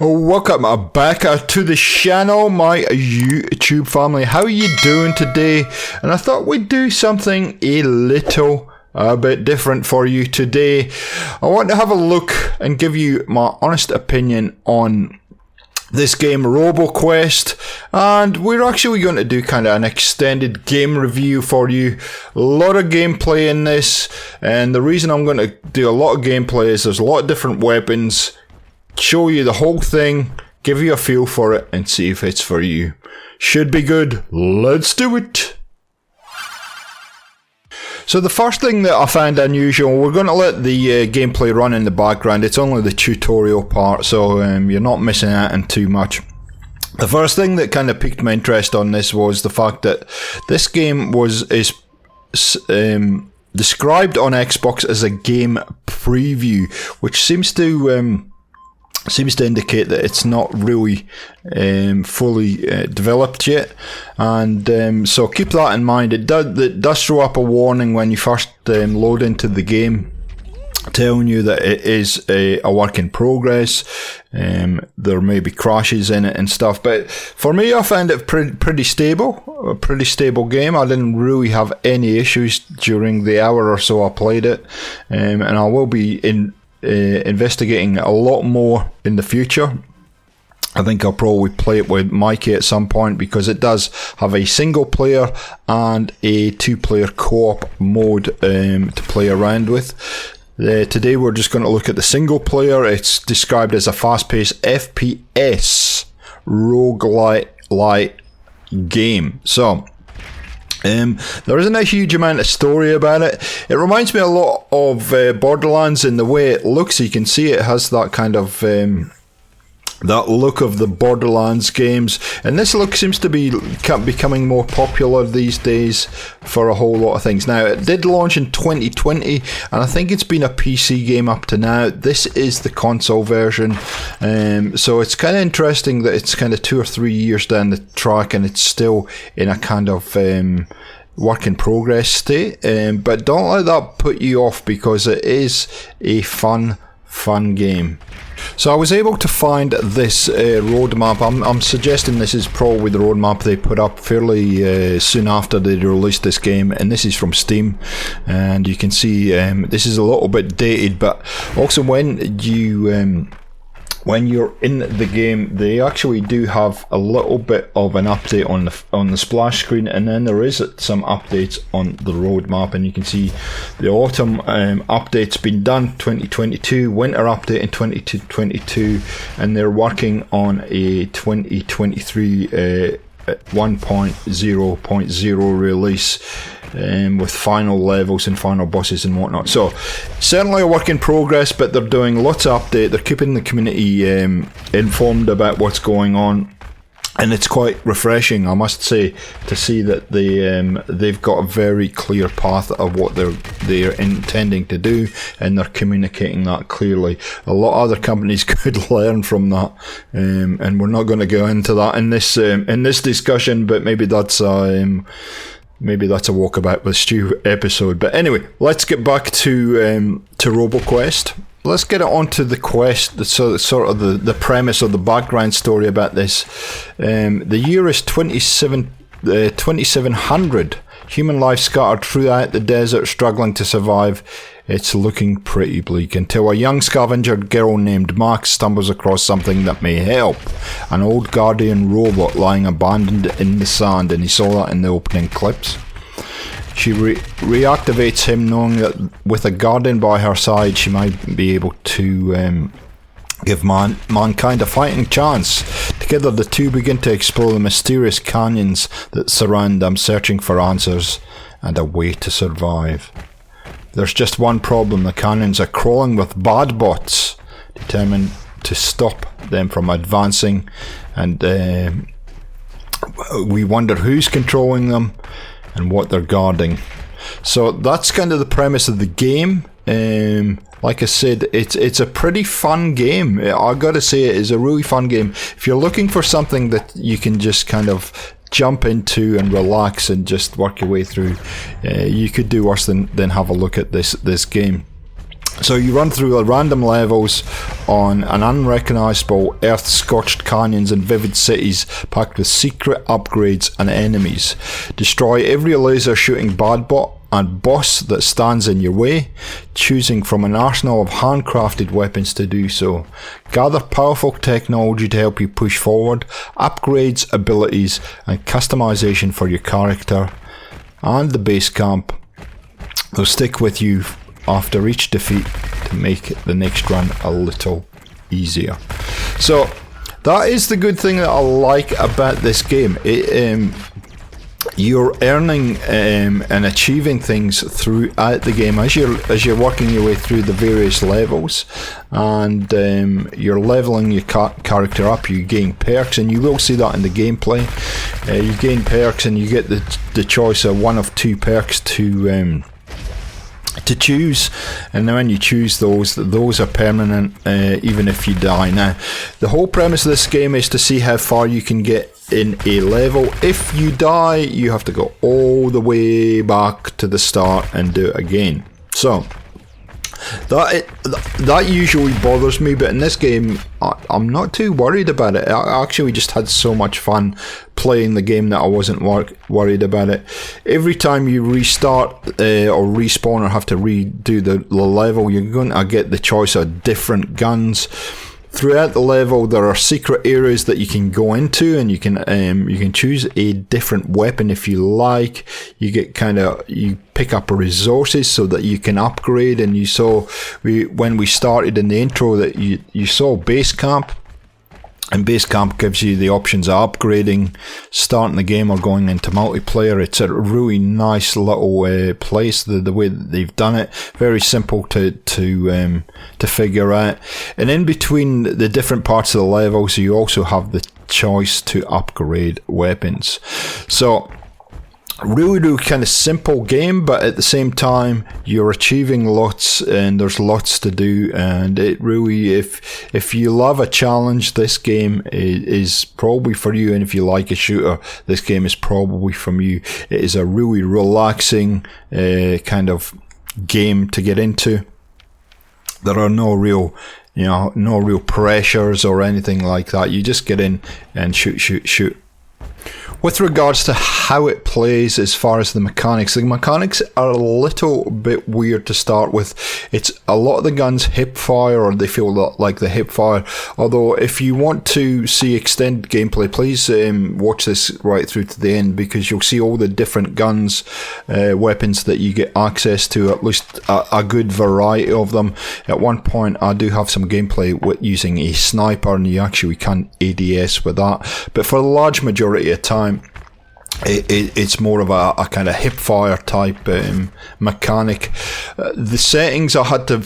Welcome back to the channel, my YouTube family. How are you doing today? And I thought we'd do something a bit different for you today. I want to have a look and give you my honest opinion on this game, Roboquest, and we're actually going to do kind of an extended game review for you. A lot of gameplay in this, and the reason I'm going to do a lot of gameplay is there's a lot of different weapons. Show you the whole thing, give you a feel for it, and see if it's for you. Should be good. Let's do it. So the first thing that I found unusual, we're going to let the gameplay run in the background. It's only the tutorial part, so you're not missing out on too much. The first thing that kind of piqued my interest on this was the fact that this game is described on Xbox as a game preview, which seems to indicate that it's not really fully developed yet, and so keep that in mind. It does throw up a warning when you first load into the game, telling you that it is a work in progress. There may be crashes in it and stuff, but for me, I found it pretty stable, a pretty stable game. I didn't really have any issues during the hour or so I played it, and I will be investigating a lot more in the future. I think I'll probably play it with Mikey at some point, because it does have a single player and a two-player co-op mode to play around with. Today we're just going to look at the single player. It's described as a fast-paced FPS roguelite game. So there isn't a huge amount of story about it. It reminds me a lot of Borderlands in the way it looks. You can see it has that kind of that look of the Borderlands games, and this look seems to be becoming more popular these days for a whole lot of things. Now, it did launch in 2020, and I think it's been a PC game up to now. This is the console version, so it's kind of interesting that it's kind of 2 or 3 years down the track and it's still in a kind of work in progress state, but don't let that put you off, because it is a fun game. So I was able to find this roadmap. I'm suggesting this is probably the roadmap they put up fairly soon after they released this game, and this is from Steam, and you can see this is a little bit dated, but also when you're in the game, they actually do have a little bit of an update on the splash screen, and then there is some updates on the roadmap, and you can see the autumn update's been done 2022, winter update in 2022, and they're working on a 2023 1.0.0 release, with final levels and final bosses and whatnot. So certainly a work in progress, but they're doing lots of update. They're keeping the community informed about what's going on, and it's quite refreshing, I must say, to see that they've got a very clear path of what they're intending to do, and they're communicating that clearly. A lot of other companies could learn from that, and we're not going to go into that in this discussion, but maybe that's a Walkabout with Stu episode. But anyway, let's get back to Roboquest. Let's get it onto the quest, the sort of the premise or the background story about this. The year is 2700. Human life scattered throughout the desert, struggling to survive. It's looking pretty bleak until a young scavenger girl named Max stumbles across something that may help. An old guardian robot lying abandoned in the sand, and he saw that in the opening clips. She reactivates him, knowing that with a guardian by her side, she might be able to give mankind a fighting chance. Together, the two begin to explore the mysterious canyons that surround them, searching for answers and a way to survive. There's just one problem: the canyons are crawling with bad bots, determined to stop them from advancing, and we wonder who's controlling them and what they're guarding. So that's kind of the premise of the game. Like I said, it's a pretty fun game. I gotta say, it is a really fun game. If you're looking for something that you can just kind of jump into and relax and just work your way through, you could do worse than have a look at this game. So you run through random levels on an unrecognizable earth-scorched canyons and vivid cities packed with secret upgrades and enemies. Destroy every laser shooting bad bot and boss that stands in your way, choosing from an arsenal of handcrafted weapons to do so. Gather powerful technology to help you push forward, upgrades, abilities and customization for your character and the base camp. They'll stick with you after each defeat to make the next run a little easier. So that is the good thing that I like about this game. You're earning and achieving things throughout the game as you're working your way through the various levels, and you're leveling your character up. You gain perks, and you will see that in the gameplay. You gain perks, and you get the choice of one of two perks to choose, and then when you choose those are permanent, even if you die. Now, the whole premise of this game is to see how far you can get in a level. If you die, you have to go all the way back to the start and do it again. So that usually bothers me, but in this game I'm not too worried about it. I actually just had so much fun playing the game that I wasn't worried about it. Every time you restart or respawn or have to redo the level, you're going to get the choice of different guns. Throughout the level, there are secret areas that you can go into, and you can choose a different weapon if you like. You get you pick up resources so that you can upgrade. And you saw when we started in the intro that you saw base camp. And base camp gives you the options of upgrading, starting the game, or going into multiplayer. It's a really nice little place. The way that they've done it, very simple to figure out. And in between the different parts of the levels, you also have the choice to upgrade weapons. So really kind of simple game, but at the same time you're achieving lots, and there's lots to do. And it really, if you love a challenge, this game is probably for you. And if you like a shooter, this game is probably from you. It is a really relaxing kind of game to get into. There are no real pressures or anything like that. You just get in and shoot. With regards to how it plays, as far as the mechanics are a little bit weird to start with. It's a lot of the guns hip fire, or they feel like the hip fire. Although if you want to see extended gameplay, please watch this right through to the end, because you'll see all the different guns, weapons that you get access to, at least a good variety of them. At one point I do have some gameplay with using a sniper, and you actually can ADS with that, but for the large majority of time it's more of a kind of hip fire type mechanic. The settings I had to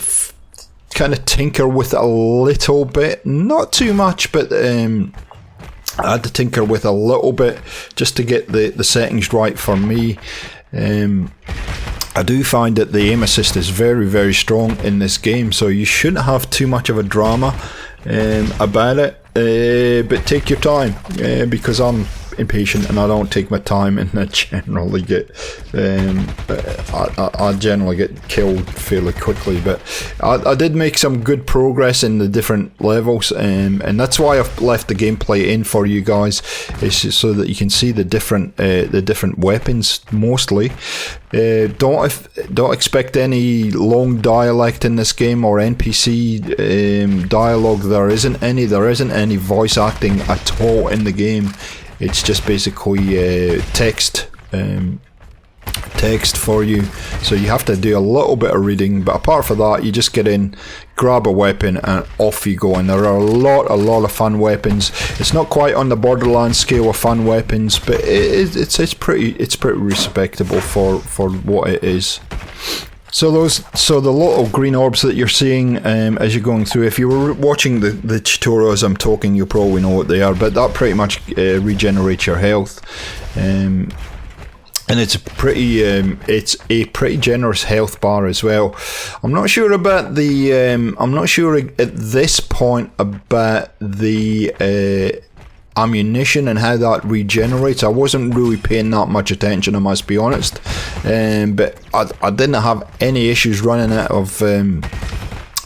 kind of tinker with a little bit, not too much, but I had to tinker with a little bit just to get the settings right for me. I do find that the aim assist is very, very strong in this game, so you shouldn't have too much of a drama about it, but take your time, because I'm impatient and I don't take my time, and I generally get I generally get killed fairly quickly. But I did make some good progress in the different levels, and that's why I've left the gameplay in for you guys, is so that you can see the different weapons mostly. Don't expect any long dialect in this game or NPC dialogue. There isn't any voice acting at all in the game. It's just basically text for you, so you have to do a little bit of reading. But apart from that, you just get in, grab a weapon, and off you go. And there are a lot of fun weapons. It's not quite on the Borderlands scale of fun weapons, but it's pretty respectable for what it is. So the little green orbs that you're seeing as you're going through, if you were watching the tutorial as I'm talking, you probably know what they are, but that pretty much regenerates your health, and it's a pretty generous health bar as well. I'm not sure about I'm not sure at this point about the ammunition and how that regenerates. I wasn't really paying that much attention, I must be honest, but I didn't have any issues running out of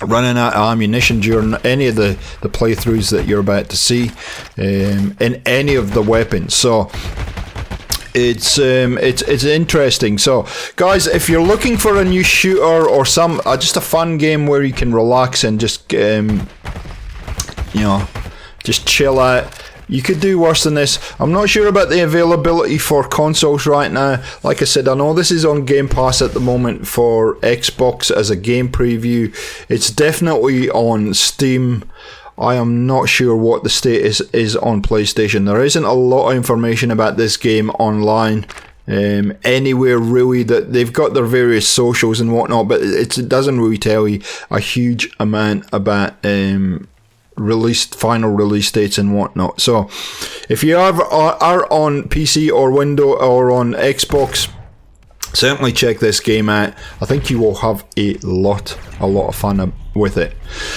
running out of ammunition during any of the playthroughs that you're about to see in any of the weapons. So it's interesting. So guys, if you're looking for a new shooter or some just a fun game where you can relax and just just chill out, you could do worse than this. I'm not sure about the availability for consoles right now. Like I said, I know this is on Game Pass at the moment for Xbox as a game preview. It's definitely on Steam. I am not sure what the status is on PlayStation. There isn't a lot of information about this game online anywhere really. That they've got their various socials and whatnot, but it doesn't really tell you a huge amount about final release dates and whatnot. So if you are on PC or Windows or on Xbox, certainly check this game out. I think you will have a lot of fun with it.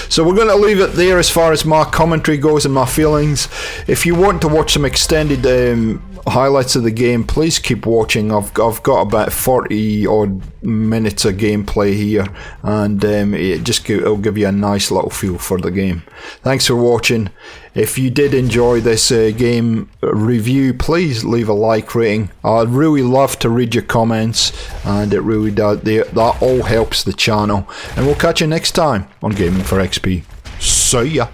So we're going to leave it there as far as my commentary goes and my feelings. If you want to watch some extended highlights of the game, please keep watching. I've got about 40 odd minutes of gameplay here, and it'll give you a nice little feel for the game. Thanks for watching. If you did enjoy this game review, please leave a like rating. I'd really love to read your comments, and it really does. That all helps the channel. And we'll catch you next time on Gaming for XP. See ya.